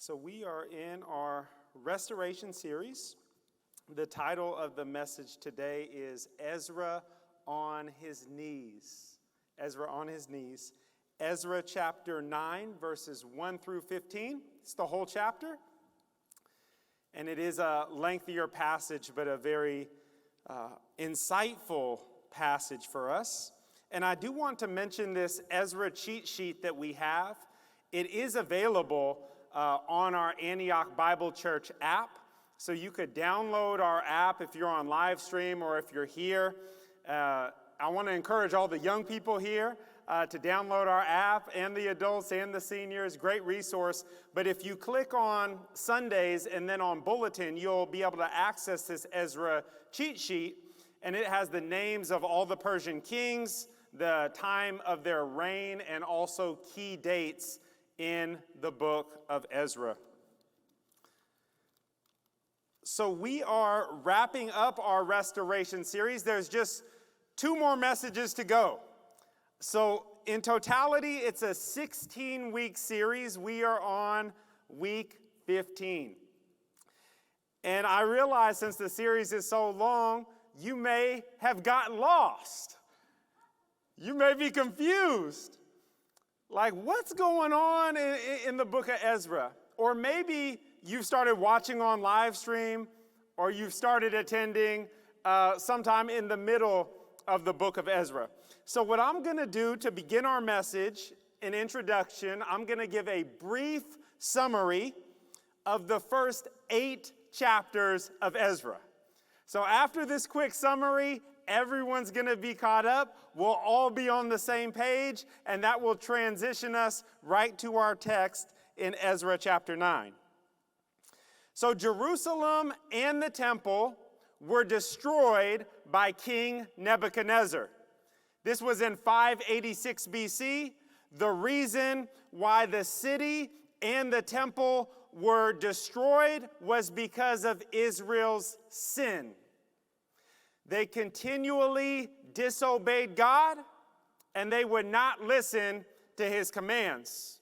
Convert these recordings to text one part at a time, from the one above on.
So we are in our restoration series. The title of the message today is Ezra on his knees. Ezra on his knees. Ezra chapter 9, verses 1 through 15. It's the whole chapter. And it is a lengthier passage, but a very insightful passage for us. And I do want to mention this Ezra cheat sheet that we have. It is available on our Antioch Bible Church app. So you could download our app if you're on live stream or if you're here. I want to encourage all the young people here to download our app, and the adults and the seniors. Great resource. But if you click on Sundays and then on Bulletin, you'll be able to access this Ezra cheat sheet. And it has the names of all the Persian kings, the time of their reign, and also key dates in the book of Ezra. So we are wrapping up our restoration series. There's just 2 more messages to go. So in totality, it's a 16-week series. We are on week 15. And I realize since the series is so long, you may have gotten lost. You may be confused. Like, what's going on in the book of Ezra? Or maybe you've started watching on live stream, or you've started attending sometime in the middle of the book of Ezra. So what I'm going to do to begin our message, an introduction, I'm going to give a brief summary of the first 8 chapters of Ezra. So after this quick summary, everyone's going to be caught up. We'll all be on the same page, and that will transition us right to our text in Ezra chapter 9. So Jerusalem and the temple were destroyed by King Nebuchadnezzar. This was in 586 BC. The reason why the city and the temple were destroyed was because of Israel's sin. They continually disobeyed God, and they would not listen to his commands.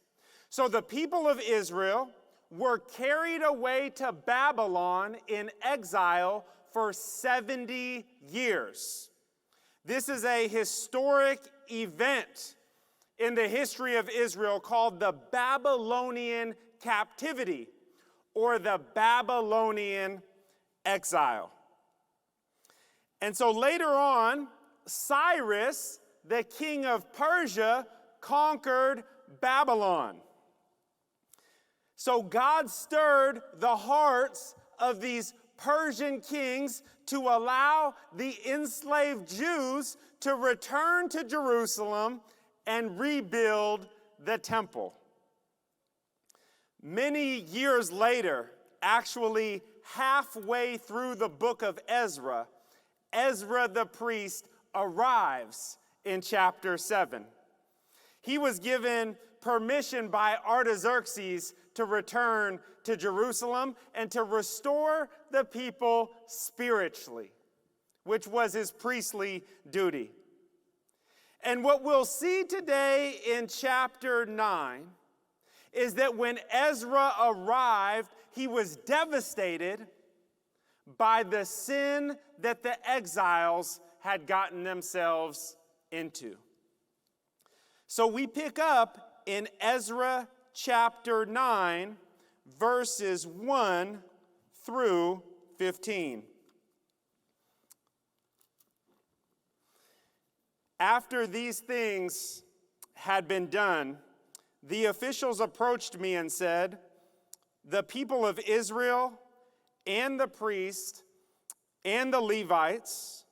So the people of Israel were carried away to Babylon in exile for 70 years. This is a historic event in the history of Israel called the Babylonian captivity, or the Babylonian exile. And so later on, Cyrus, the king of Persia, conquered Babylon. So God stirred the hearts of these Persian kings to allow the enslaved Jews to return to Jerusalem and rebuild the temple. Many years later, actually halfway through the book of Ezra, Ezra the priest arrives in chapter 7. He was given permission by Artaxerxes to return to Jerusalem and to restore the people spiritually, which was his priestly duty. And what we'll see today in chapter 9 is that when Ezra arrived, he was devastated by the sin that the exiles had gotten themselves into. So we pick up in Ezra chapter 9, verses 1 through 15. After these things had been done, the officials approached me and said, "The people of Israel and the priests and the Levites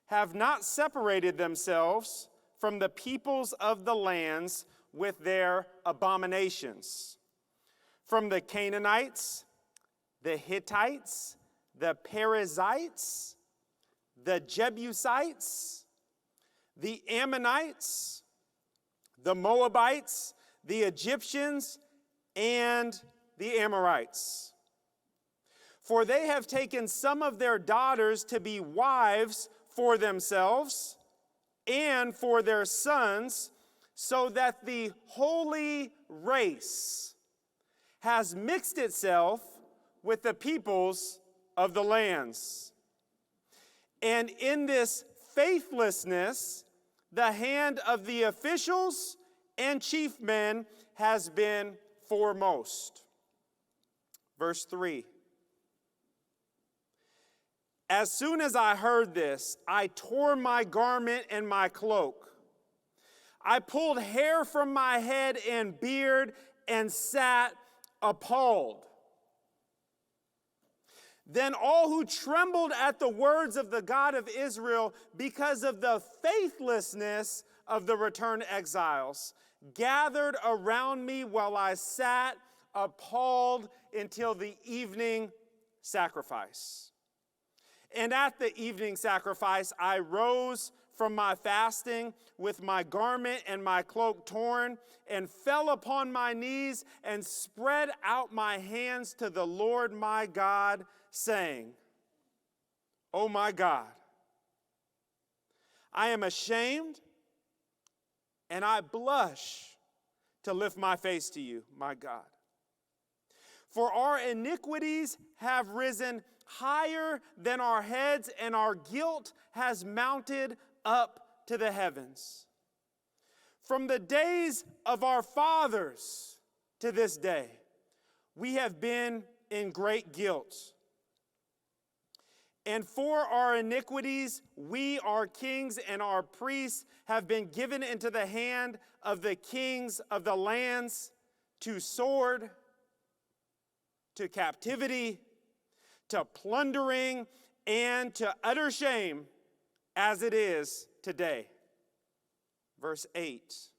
have not separated themselves from the peoples of the lands with their abominations. From the Canaanites, the Hittites, the Perizzites, the Jebusites, the Ammonites, the Moabites, the Egyptians, and the Amorites. For they have taken some of their daughters to be wives for themselves and for their sons, so that the holy race has mixed itself with the peoples of the lands. And in this faithlessness, the hand of the officials and chief men has been foremost. Verse 3. As soon as I heard this, I tore my garment and my cloak. I pulled hair from my head and beard and sat appalled. Then all who trembled at the words of the God of Israel because of the faithlessness of the returned exiles gathered around me while I sat appalled until the evening sacrifice. And at the evening sacrifice, I rose from my fasting with my garment and my cloak torn and fell upon my knees and spread out my hands to the Lord my God, saying, "Oh my God, I am ashamed and I blush to lift my face to you, my God. For our iniquities have risen higher than our heads, and our guilt has mounted up to the heavens. From the days of our fathers to this day, we have been in great guilt. And for our iniquities, we, our kings and our priests, have been given into the hand of the kings of the lands, to sword, to captivity, to plundering, and to utter shame, as it is today." Verse 8.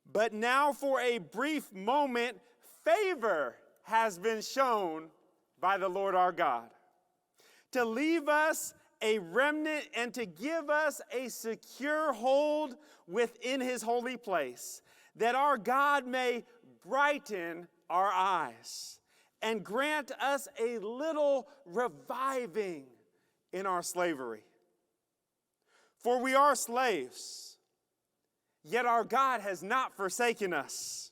"But now for a brief moment, favor has been shown by the Lord our God, to leave us a remnant and to give us a secure hold within his holy place, that our God may brighten our eyes and grant us a little reviving in our slavery. For we are slaves, yet our God has not forsaken us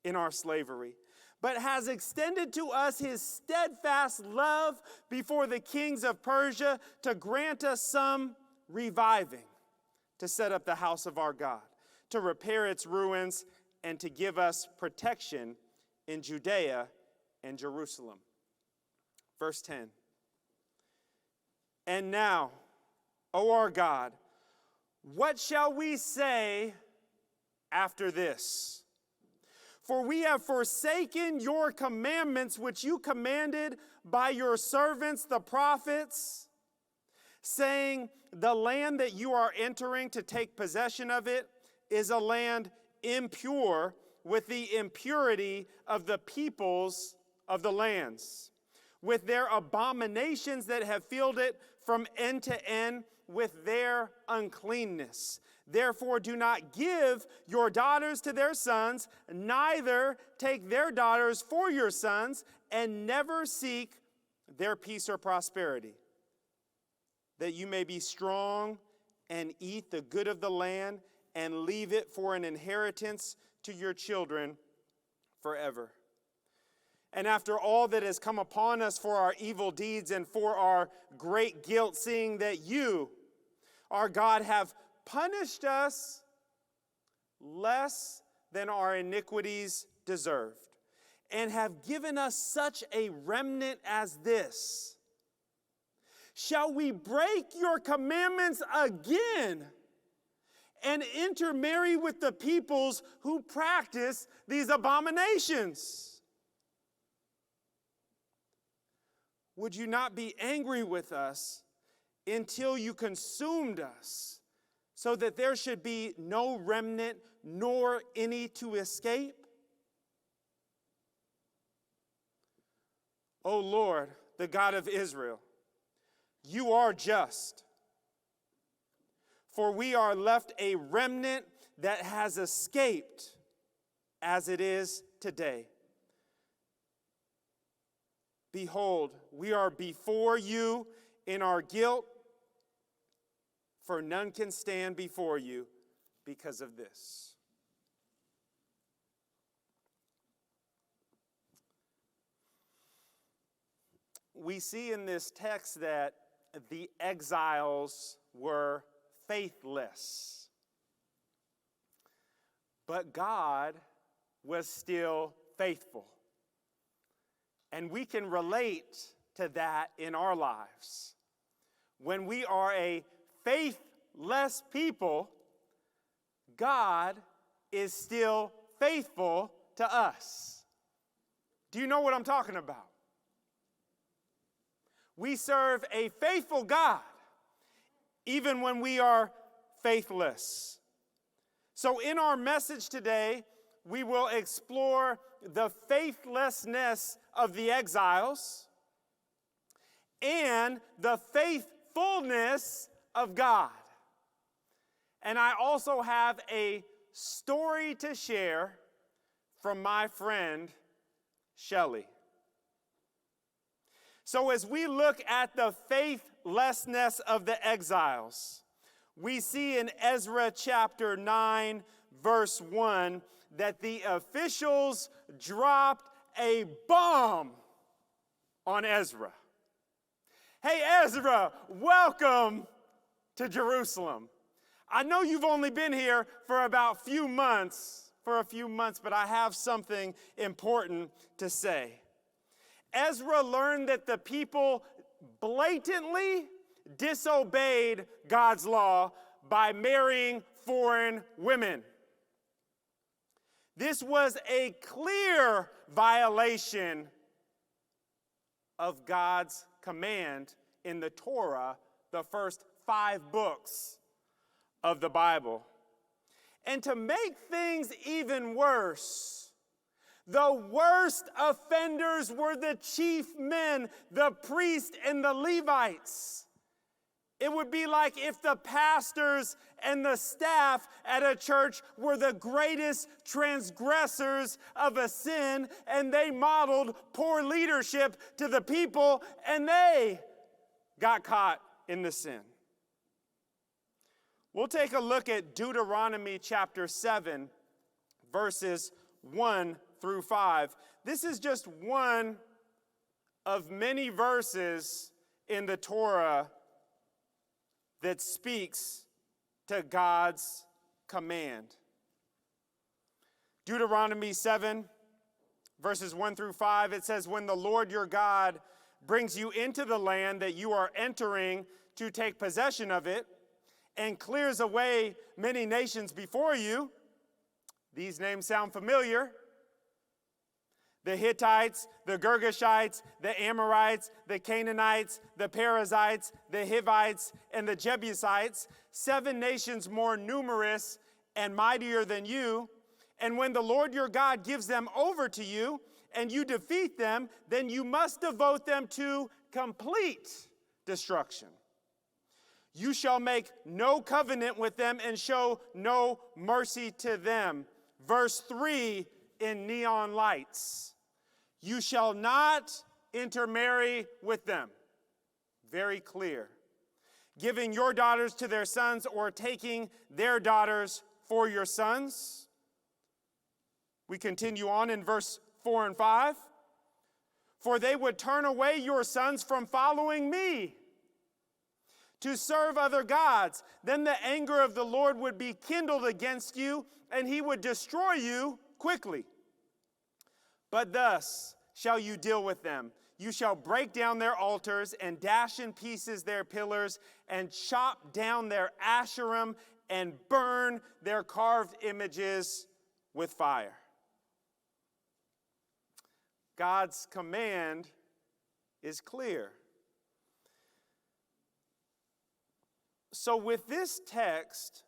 in our slavery, but has extended to us his steadfast love before the kings of Persia, to grant us some reviving, to set up the house of our God, to repair its ruins, and to give us protection in Judea and Jerusalem." Verse 10. "And now, O our God, what shall we say after this? For we have forsaken your commandments, which you commanded by your servants the prophets, saying, the land that you are entering to take possession of it is a land impure with the impurity of the peoples of the lands, with their abominations that have filled it from end to end with their uncleanness. Therefore do not give your daughters to their sons, neither take their daughters for your sons, and never seek their peace or prosperity, that you may be strong and eat the good of the land and leave it for an inheritance to your children forever. And after all that has come upon us for our evil deeds and for our great guilt, seeing that you, our God, have punished us less than our iniquities deserved, and have given us such a remnant as this, shall we break your commandments again and intermarry with the peoples who practice these abominations? Would you not be angry with us until you consumed us, so that there should be no remnant nor any to escape? O Lord, the God of Israel, you are just, for we are left a remnant that has escaped as it is today. Behold, we are before you in our guilt, for none can stand before you because of this." we see in this text that the exiles were faithless. But God was still faithful. And we can relate to that in our lives. When we are a faithless people, God is still faithful to us. Do you know what I'm talking about? We serve a faithful God, even when we are faithless. So in our message today, we will explore the faithlessness of the exiles and the faithfulness of God. And I also have a story to share from my friend Shelley. So as we look at the faithlessness of the exiles, we see in Ezra chapter 9, verse 1, that the officials dropped a bomb on Ezra. Hey, Ezra, welcome to Jerusalem. I know you've only been here for about a few months, but I have something important to say. Ezra learned that the people blatantly disobeyed God's law by marrying foreign women. This was a clear violation of God's command in the Torah, the first 5 books of the Bible. And to make things even worse, the worst offenders were the chief men, the priests and the Levites. It would be like if the pastors and the staff at a church were the greatest transgressors of a sin, and they modeled poor leadership to the people, and they got caught in the sin. We'll take a look at Deuteronomy chapter 7, verses 1 through 5. This is just one of many verses in the Torah that speaks to God's command. Deuteronomy 7, verses 1 through 5, it says, "When the Lord your God brings you into the land that you are entering to take possession of it, and clears away many nations before you," these names sound familiar. The Hittites, the Girgashites, the Amorites, the Canaanites, the Perizzites, the Hivites, and the Jebusites, 7 nations more numerous and mightier than you. And when the Lord your God gives them over to you, and you defeat them, then you must devote them to complete destruction. You shall make no covenant with them and show no mercy to them. Verse 3 in neon lights. You shall not intermarry with them. Very clear. Giving your daughters to their sons or taking their daughters for your sons. We continue on in verse 4 and 5. For they would turn away your sons from following me to serve other gods. Then the anger of the Lord would be kindled against you, and he would destroy you quickly. But thus shall you deal with them. You shall break down their altars and dash in pieces their pillars and chop down their Asherim and burn their carved images with fire. God's command is clear. So with this text,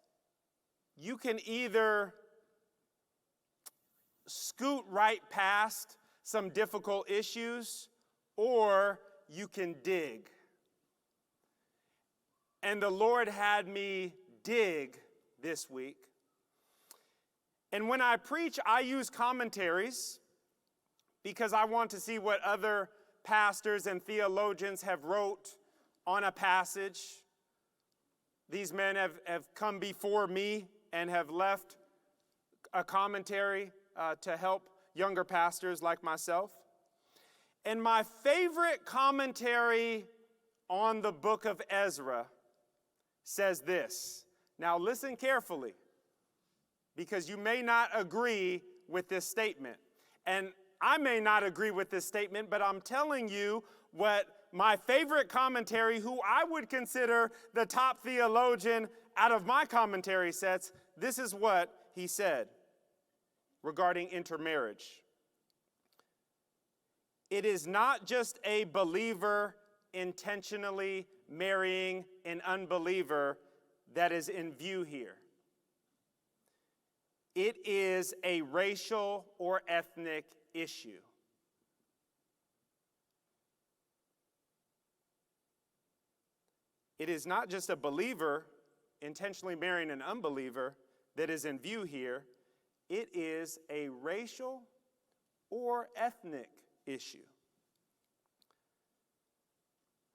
you can either scoot right past some difficult issues, or you can dig. And the Lord had me dig this week. And when I preach, I use commentaries because I want to see what other pastors and theologians have wrote on a passage. These men have come before me and have left a commentary to help younger pastors like myself. And my favorite commentary on the book of Ezra says this. Now listen carefully, because you may not agree with this statement. And I may not agree with this statement, but I'm telling you what my favorite commentary, who I would consider the top theologian out of my commentary sets, this is what he said regarding intermarriage. It is not just a believer intentionally marrying an unbeliever that is in view here. It is a racial or ethnic issue. It is not just a believer intentionally marrying an unbeliever that is in view here. It is a racial or ethnic issue.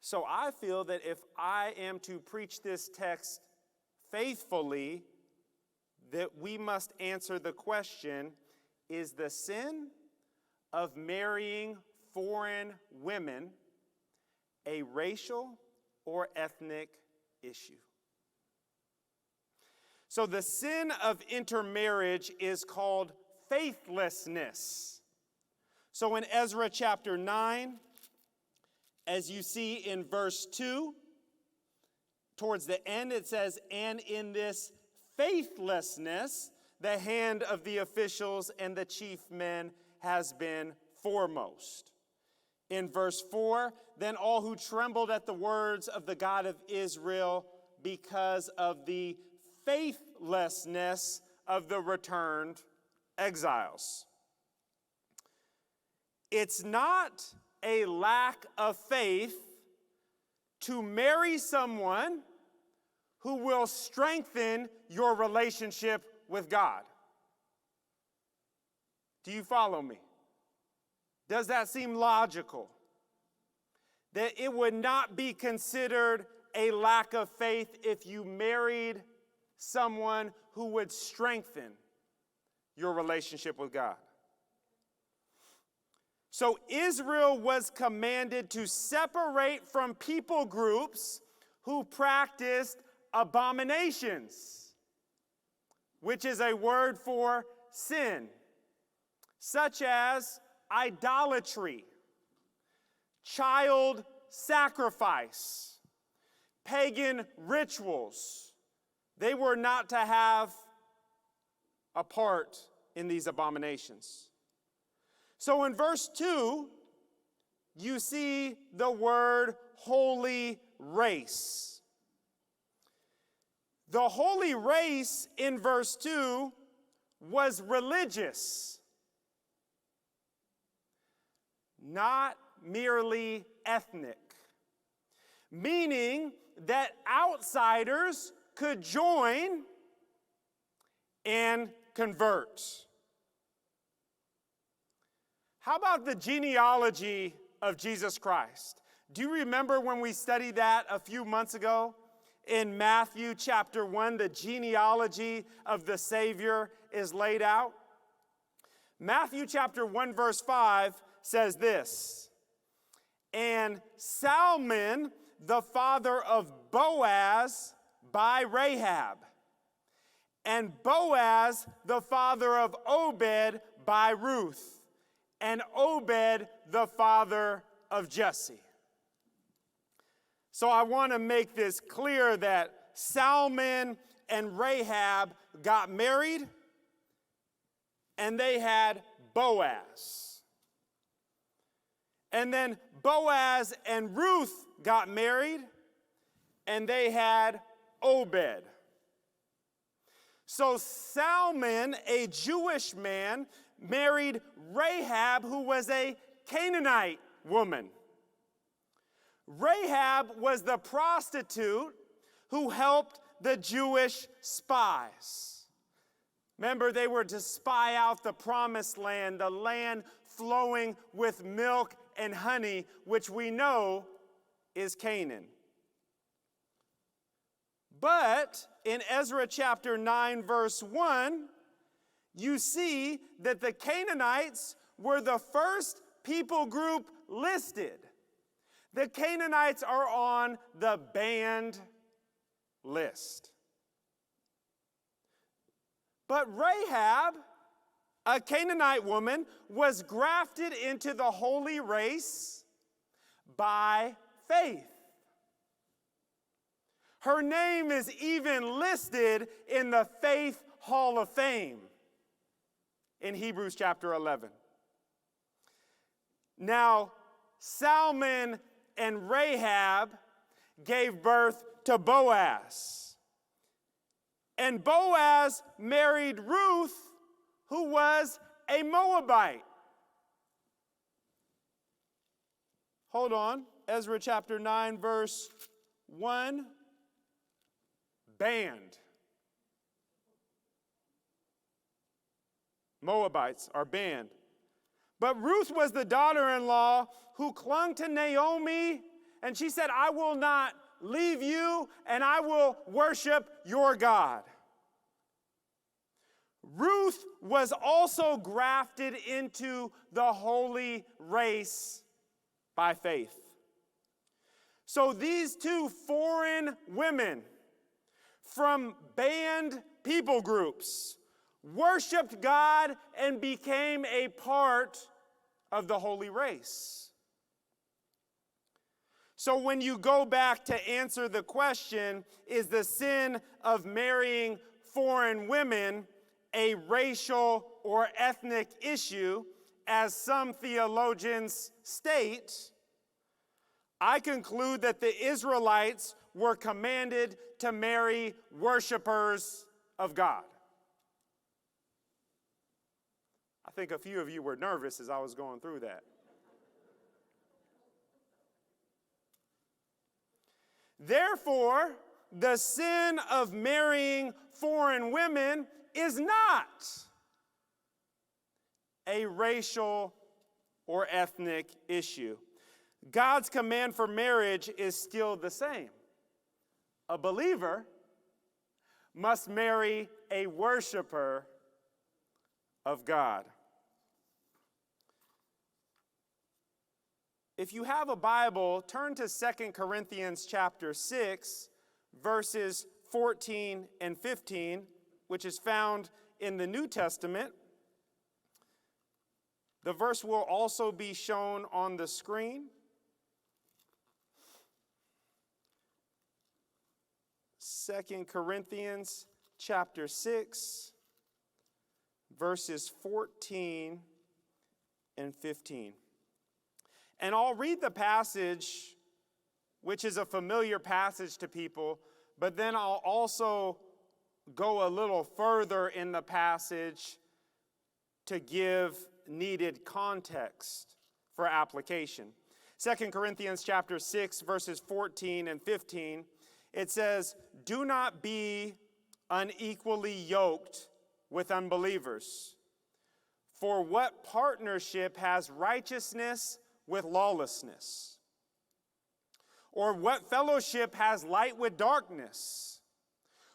So I feel that if I am to preach this text faithfully, that we must answer the question, is the sin of marrying foreign women a racial or ethnic issue? So the sin of intermarriage is called faithlessness. So in Ezra chapter 9, as you see in verse 2, towards the end it says, and in this faithlessness, the hand of the officials and the chief men has been foremost. In verse 4, then all who trembled at the words of the God of Israel because of the faithlessness of the returned exiles. It's not a lack of faith to marry someone who will strengthen your relationship with God. Do you follow me? Does that seem logical? That it would not be considered a lack of faith if you married someone who would strengthen your relationship with God. So Israel was commanded to separate from people groups who practiced abominations, which is a word for sin, such as idolatry, child sacrifice, pagan rituals. They were not to have a part in these abominations. So in verse 2, you see the word holy race. The holy race in verse 2 was religious, not merely ethnic, meaning that outsiders could join and convert. How about the genealogy of Jesus Christ? Do you remember when we studied that a few months ago? In Matthew chapter 1, the genealogy of the Savior is laid out. Matthew chapter 1 verse 5 says this, and Salmon, the father of Boaz, by Rahab, and Boaz, the father of Obed, by Ruth, and Obed, the father of Jesse. So I want to make this clear that Salmon and Rahab got married, and they had Boaz. And then Boaz and Ruth got married, and they had Obed. So Salmon, a Jewish man, married Rahab, who was a Canaanite woman. Rahab was the prostitute who helped the Jewish spies. Remember, they were to spy out the promised land, the land flowing with milk and honey, which we know is Canaan. But in Ezra chapter 9, verse 1, you see that the Canaanites were the first people group listed. The Canaanites are on the banned list. But Rahab, a Canaanite woman, was grafted into the holy race by faith. Her name is even listed in the Faith Hall of Fame in Hebrews chapter 11. Now, Salmon and Rahab gave birth to Boaz. And Boaz married Ruth, who was a Moabite. Hold on. Ezra chapter 9, verse 1. Banned. Moabites are banned. But Ruth was the daughter-in-law who clung to Naomi, and she said, I will not leave you, and I will worship your God. Ruth was also grafted into the holy race by faith. So these two foreign women from banned people groups worshiped God and became a part of the holy race. So when you go back to answer the question, is the sin of marrying foreign women a racial or ethnic issue, as some theologians state, I conclude that the Israelites were commanded to marry worshipers of God. I think a few of you were nervous as I was going through that. Therefore, the sin of marrying foreign women is not a racial or ethnic issue. God's command for marriage is still the same. A believer must marry a worshiper of God. If you have a Bible, turn to 2 Corinthians chapter 6, verses 14 and 15, which is found in the New Testament. The verse will also be shown on the screen. 2 Corinthians chapter 6, verses 14 and 15. And I'll read the passage, which is a familiar passage to people, but then I'll also go a little further in the passage to give needed context for application. 2 Corinthians chapter 6, verses 14 and 15, it says, "Do not be unequally yoked with unbelievers. For what partnership has righteousness with lawlessness? Or what fellowship has light with darkness?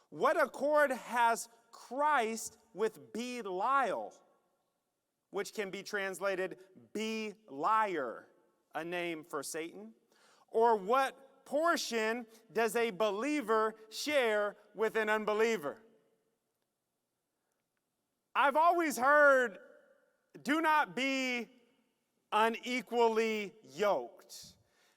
What accord has Christ with Belial?" Which can be translated Be-liar, a name for Satan. "Or what portion does a believer share with an unbeliever?" I've always heard, do not be unequally yoked.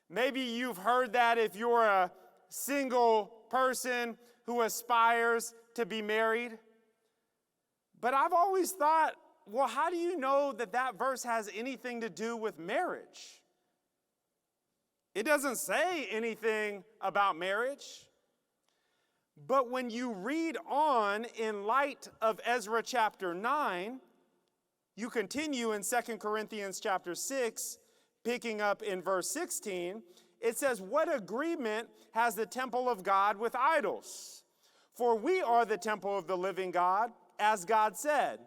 Maybe you've heard that if you're a single person who aspires to be married. But I've always thought, well, how do you know that that verse has anything to do with marriage? It doesn't say anything about marriage. But when you read on in light of Ezra chapter 9, you continue in 2 Corinthians chapter 6, picking up in verse 16, it says, "What agreement has the temple of God with idols? For we are the temple of the living God, as God said,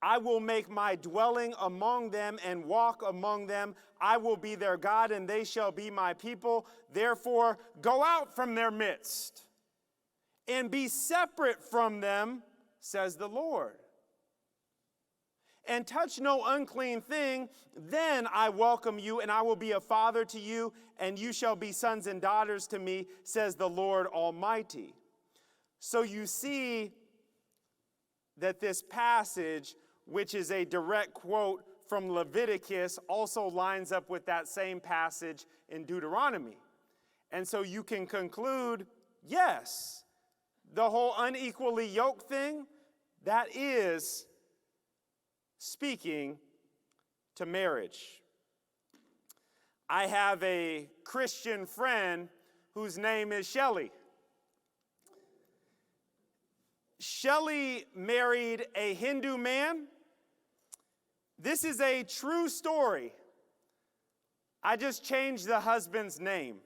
I will make my dwelling among them and walk among them. I will be their God, and they shall be my people. Therefore, go out from their midst and be separate from them, says the Lord. and touch no unclean thing, then I welcome you, and I will be a father to you, and you shall be sons and daughters to me, says the Lord Almighty. So you see that this passage, which is a direct quote from Leviticus, also lines up with that same passage in Deuteronomy. And so you can conclude, yes, the whole unequally yoked thing, that is speaking to marriage. I have a Christian friend whose name is Shelley. Shelley married a Hindu man. This is a true story. I just changed the husband's name.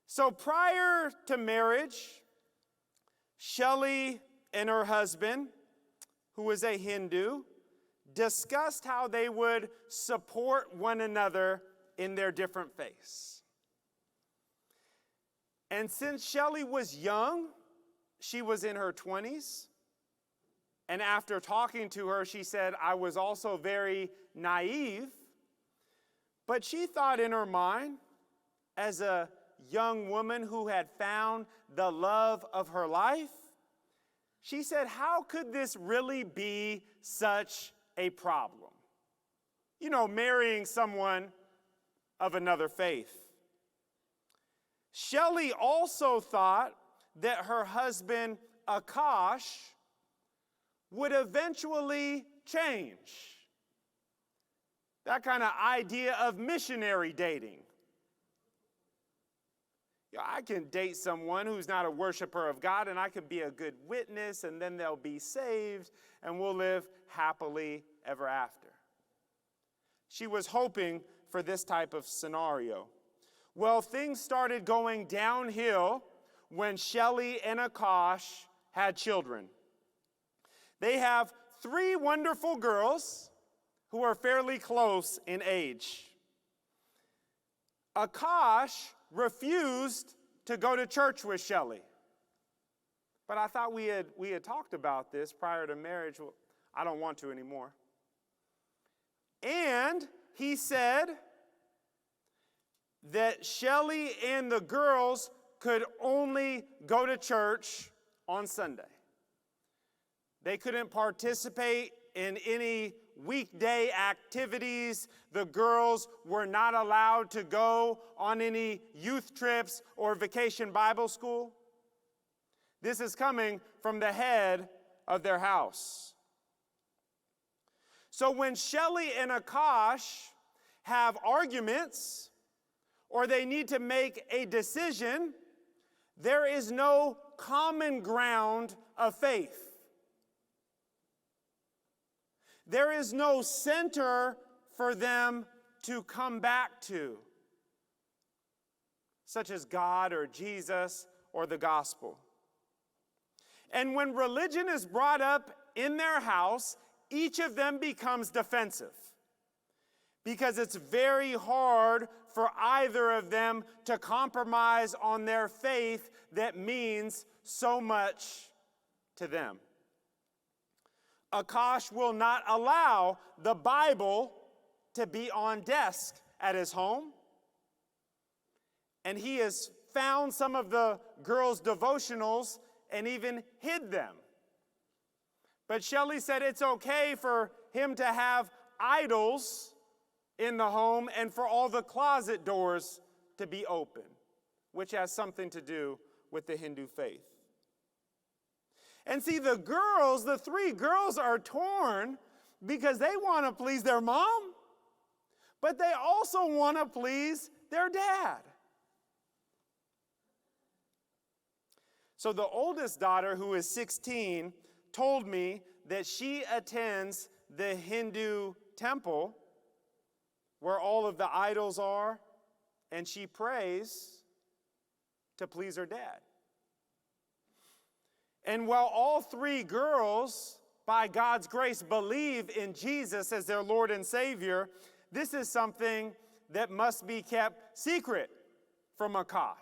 So prior to marriage, Shelley and her husband, who was a Hindu, discussed how they would support one another in their different faiths. And since Shelley was young, she was in her 20s, and after talking to her, she said, I was also very naive, but she thought in her mind, as a young woman who had found the love of her life, she said, how could this really be such a problem? You know, marrying someone of another faith. Shelley also thought that her husband, Akash, would eventually change. That kind of idea of missionary dating. I can date someone who's not a worshiper of God, and I can be a good witness, and then they'll be saved, and we'll live happily ever after. She was hoping for this type of scenario. Well, things started going downhill when Shelley and Akash had children. They have 3 wonderful girls who are fairly close in age. Akash refused to go to church with Shelley. But I thought we had talked about this prior to marriage. Well, I don't want to anymore. And he said that Shelley and the girls could only go to church on Sunday. They couldn't participate in any weekday activities. The girls were not allowed to go on any youth trips or vacation Bible school. This is coming from the head of their house. So when Shelley and Akash have arguments or they need to make a decision, there is no common ground of faith. There is no center for them to come back to, such as God or Jesus or the gospel. And when religion is brought up in their house, each of them becomes defensive, because it's very hard for either of them to compromise on their faith that means so much to them. Akash will not allow the Bible to be on desk at his home. And he has found some of the girls' devotionals and even hid them. But Shelley said it's okay for him to have idols in the home and for all the closet doors to be open, which has something to do with the Hindu faith. And see, the 3 girls are torn because they want to please their mom, but they also want to please their dad. So the oldest daughter, who is 16, told me that she attends the Hindu temple where all of the idols are, and she prays to please her dad. And while all 3 girls, by God's grace, believe in Jesus as their Lord and Savior, this is something that must be kept secret from Akash.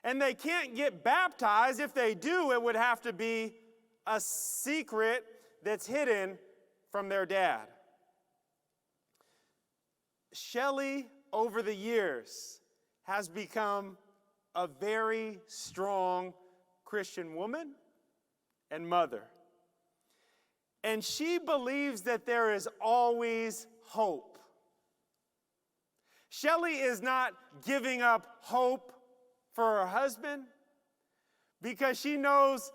And they can't get baptized. If they do, it would have to be a secret that's hidden from their dad. Shelley, over the years, has become a very strong Christian woman and mother. And she believes that there is always hope. Shelley is not giving up hope for her husband because she knows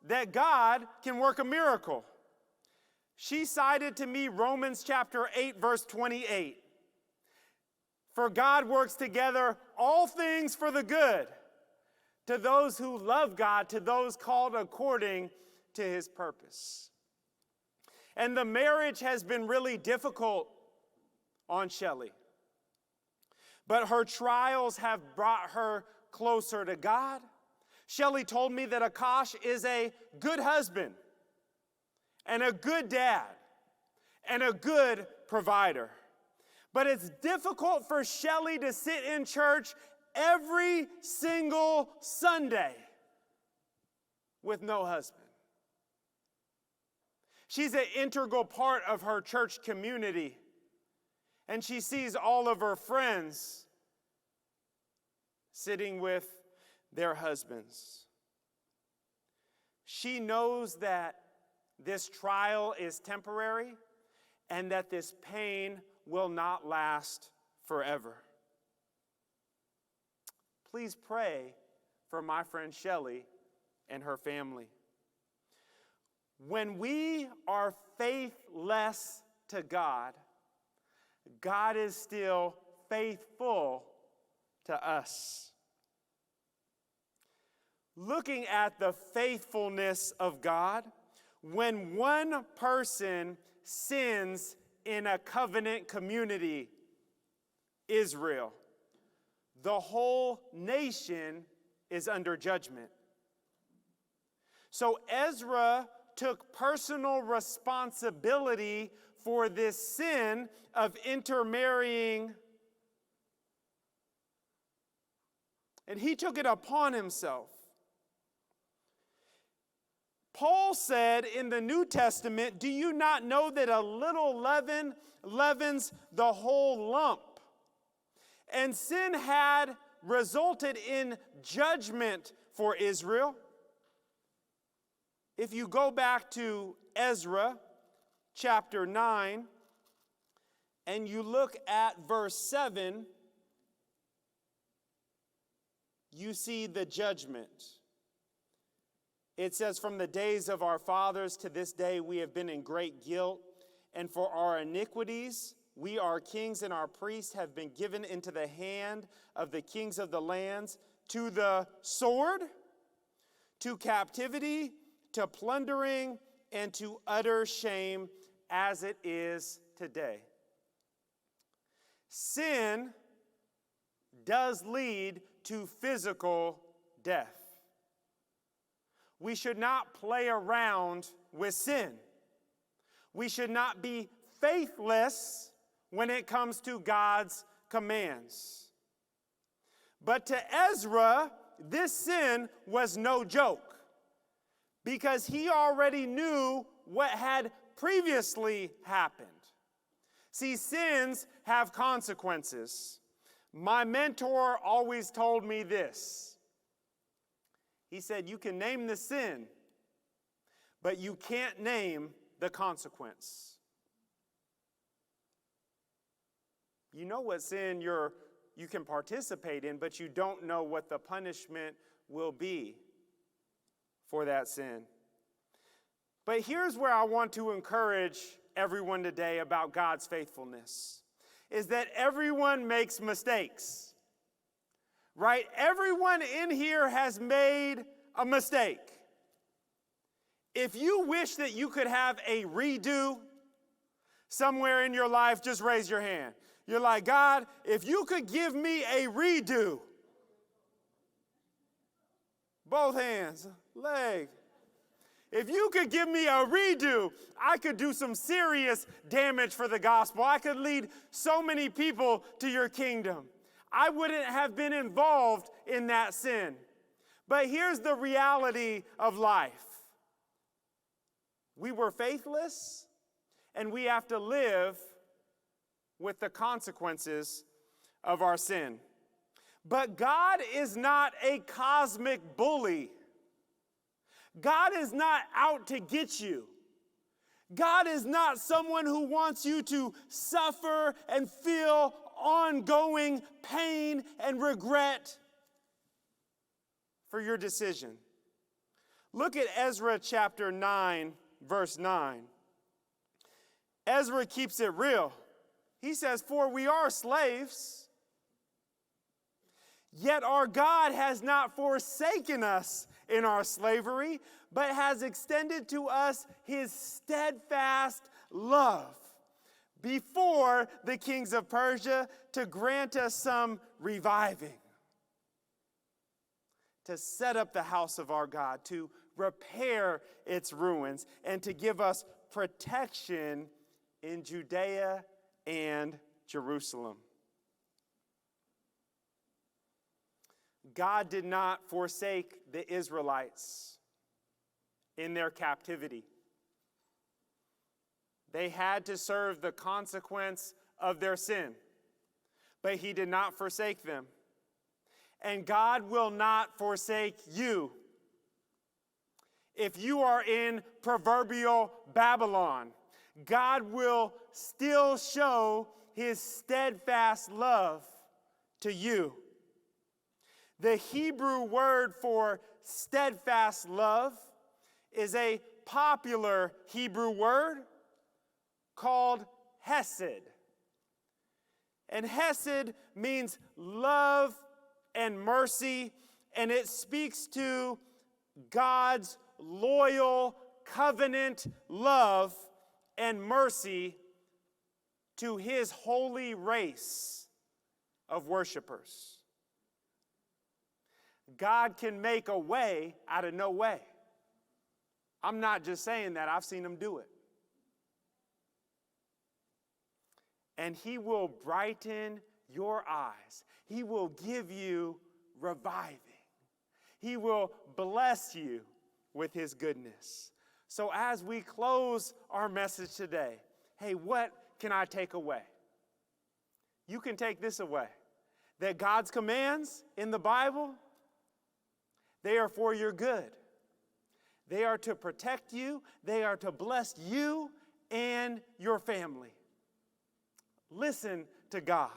that God can work a miracle. She cited to me Romans chapter 8, verse 28. For God works together all things for the good to those who love God, to those called according to his purpose. And the marriage has been really difficult on Shelley. But her trials have brought her closer to God. Shelley told me that Akash is a good husband and a good dad and a good provider. But it's difficult for Shelley to sit in church every single Sunday with no husband. She's an integral part of her church community, and she sees all of her friends sitting with their husbands. She knows that this trial is temporary and that this pain will not last forever. Please pray for my friend Shelley and her family. When we are faithless to God, God is still faithful to us. Looking at the faithfulness of God, when one person sins in a covenant community, Israel, the whole nation is under judgment. So Ezra took personal responsibility for this sin of intermarrying, and he took it upon himself. Paul said in the New Testament, "Do you not know that a little leaven leavens the whole lump?" And sin had resulted in judgment for Israel. If you go back to Ezra chapter 9 and you look at verse 7, you see the judgment. It says, "From the days of our fathers to this day we have been in great guilt, and for our iniquities we, our kings and our priests, have been given into the hand of the kings of the lands, to the sword, to captivity, to plundering, and to utter shame, as it is today." Sin does lead to physical death. We should not play around with sin. We should not be faithless when it comes to God's commands. But to Ezra, this sin was no joke, because he already knew what had previously happened. See, sins have consequences. My mentor always told me this. He said, you can name the sin, but you can't name the consequence. You know what sin you can participate in, but you don't know what the punishment will be for that sin. But here's where I want to encourage everyone today about God's faithfulness, is that everyone makes mistakes. Right? Everyone in here has made a mistake. If you wish that you could have a redo somewhere in your life, just raise your hand. You're like, God, if you could give me a redo. Both hands, leg. If you could give me a redo, I could do some serious damage for the gospel. I could lead so many people to your kingdom. I wouldn't have been involved in that sin. But here's the reality of life. We were faithless, and we have to live with the consequences of our sin. But God is not a cosmic bully. God is not out to get you. God is not someone who wants you to suffer and feel ongoing pain and regret for your decision. Look at Ezra chapter 9, verse 9. Ezra keeps it real. He says, "For we are slaves, yet our God has not forsaken us in our slavery, but has extended to us his steadfast love before the kings of Persia to grant us some reviving, to set up the house of our God, to repair its ruins, and to give us protection in Judea and Jerusalem." God did not forsake the Israelites in their captivity. They had to serve the consequence of their sin, but he did not forsake them. And God will not forsake you. If you are in proverbial Babylon, God will still show his steadfast love to you. The Hebrew word for steadfast love is a popular Hebrew word called hesed. And hesed means love and mercy, and it speaks to God's loyal covenant love and mercy to his holy race of worshipers. God can make a way out of no way. I'm not just saying that, I've seen him do it. And he will brighten your eyes. He will give you reviving. He will bless you with his goodness. So as we close our message today, hey, what can I take away? You can take this away. That God's commands in the Bible, they are for your good. They are to protect you. They are to bless you and your family. Listen to God.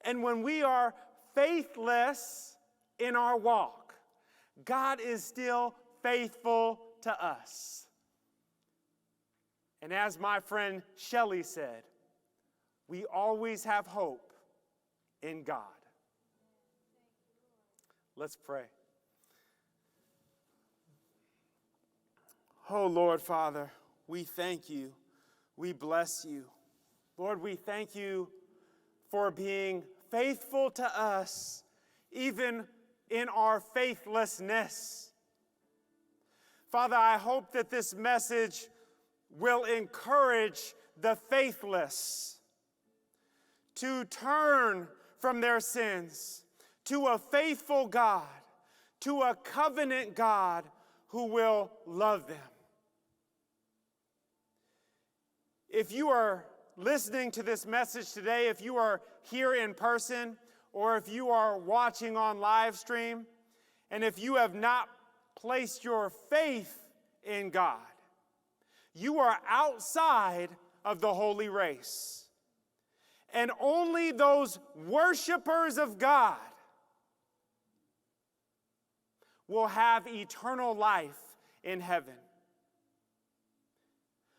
And when we are faithless in our walk, God is still faithful to us. And as my friend Shelley said, we always have hope in God. Let's pray. Oh, Lord Father, we thank you. We bless you. Lord, we thank you for being faithful to us, even in our faithlessness. Father, I hope that this message will encourage the faithless to turn from their sins to a faithful God, to a covenant God who will love them. If you are listening to this message today, if you are here in person, or if you are watching on live stream, and if you have not placed your faith in God, you are outside of the holy race. And only those worshipers of God will have eternal life in heaven.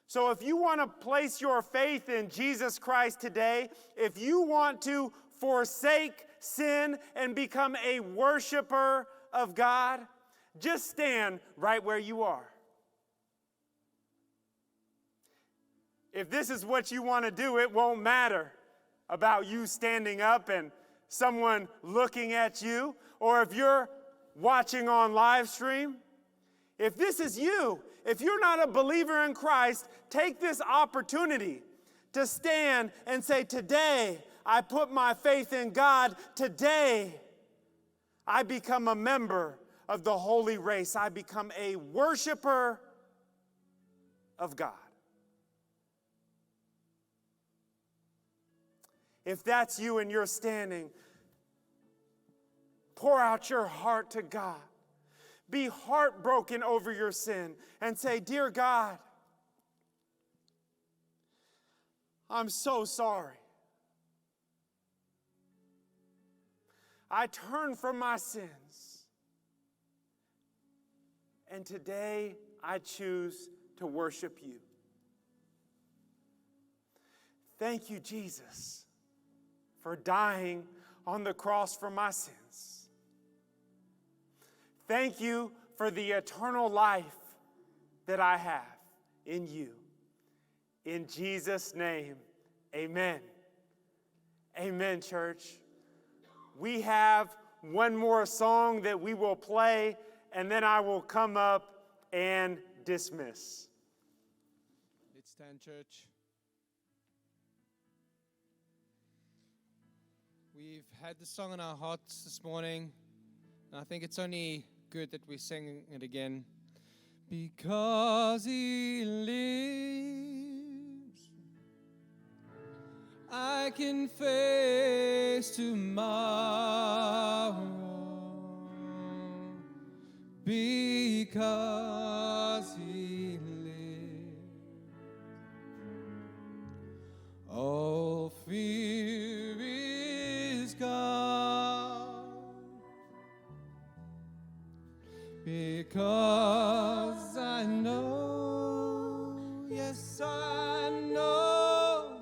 So if you want to place your faith in Jesus Christ today, if you want to forsake sin and become a worshiper of God, just stand right where you are. If this is what you want to do, it won't matter about you standing up and someone looking at you, or if you're watching on live stream. If this is you, if you're not a believer in Christ, take this opportunity to stand and say, today I put my faith in God. Today I become a member of the holy race. I become a worshiper of God. If that's you and you're standing, pour out your heart to God. Be heartbroken over your sin and say, "Dear God, I'm so sorry. I turn from my sins. And today I choose to worship you. Thank you, Jesus, for dying on the cross for my sins. Thank you for the eternal life that I have in you. In Jesus' name, amen. Amen, church. We have one more song that we will play, and then I will come up and dismiss. Let's stand, church. We've had the song in our hearts this morning, and I think it's only good that we sing it again. Because He lives, I can face tomorrow. Because He lives, all fear is gone. Because I know, yes I know,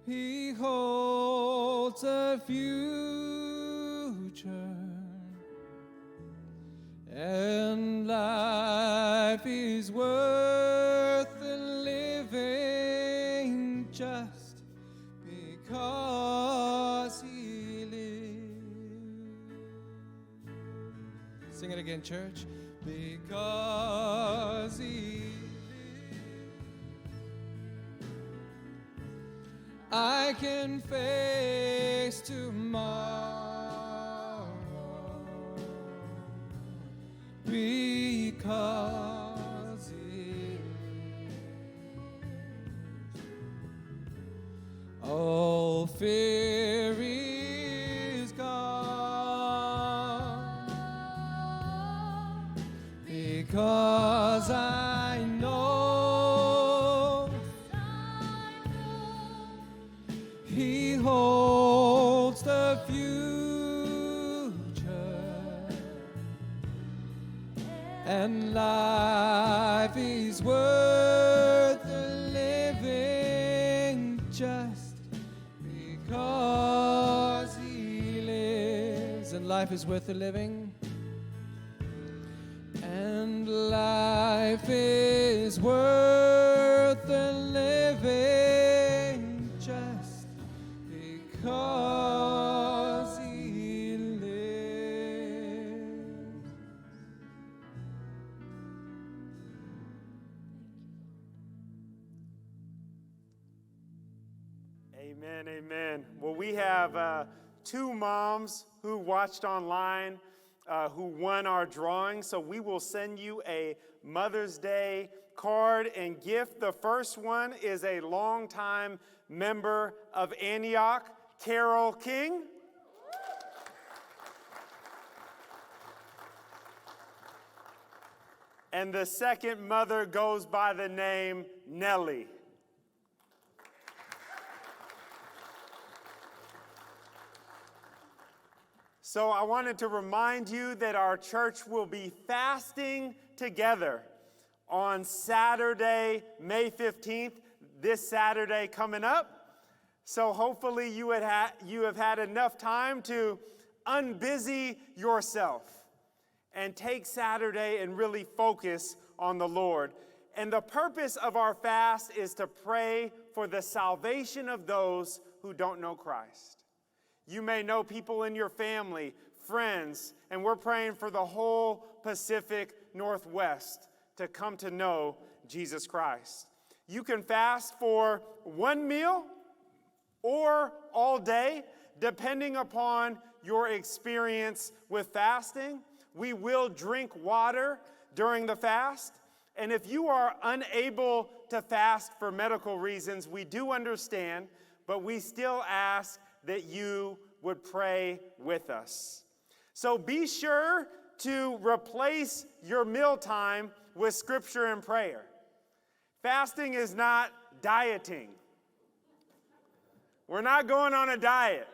He holds a future, and life is worth the living just because He lives. Sing it again, church. Because He lives, I can face tomorrow. Because He lives, all fear is gone. Because I know He holds the future, and life is worth the living just because He lives. And life is worth the living. And life is worth the living just because He lives. Amen, amen. Well, we have two moms who watched online who won our drawing, so we will send you a Mother's Day card and gift. The first one is a longtime member of Antioch, Carol King. And the second mother goes by the name Nellie. So I wanted to remind you that our church will be fasting together on Saturday, May 15th, this Saturday coming up. So hopefully you have had enough time to unbusy yourself and take Saturday and really focus on the Lord. And the purpose of our fast is to pray for the salvation of those who don't know Christ. You may know people in your family, friends, and we're praying for the whole Pacific Northwest to come to know Jesus Christ. You can fast for one meal or all day, depending upon your experience with fasting. We will drink water during the fast, And if you are unable to fast for medical reasons, we do understand, but we still ask that you would pray with us. So be sure to replace your mealtime with scripture and prayer. Fasting is not dieting. We're not going on a diet.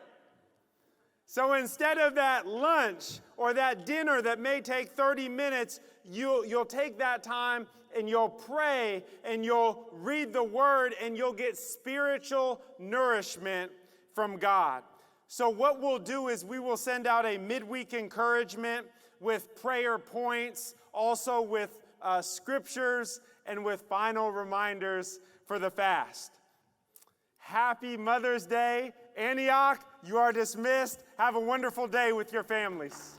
So instead of that lunch or that dinner that may take 30 minutes, you'll take that time and you'll pray and you'll read the word and you'll get spiritual nourishment from God. So what we'll do is we will send out a midweek encouragement with prayer points, also with scriptures, and with final reminders for the fast. Happy Mother's Day. Antioch, you are dismissed. Have a wonderful day with your families.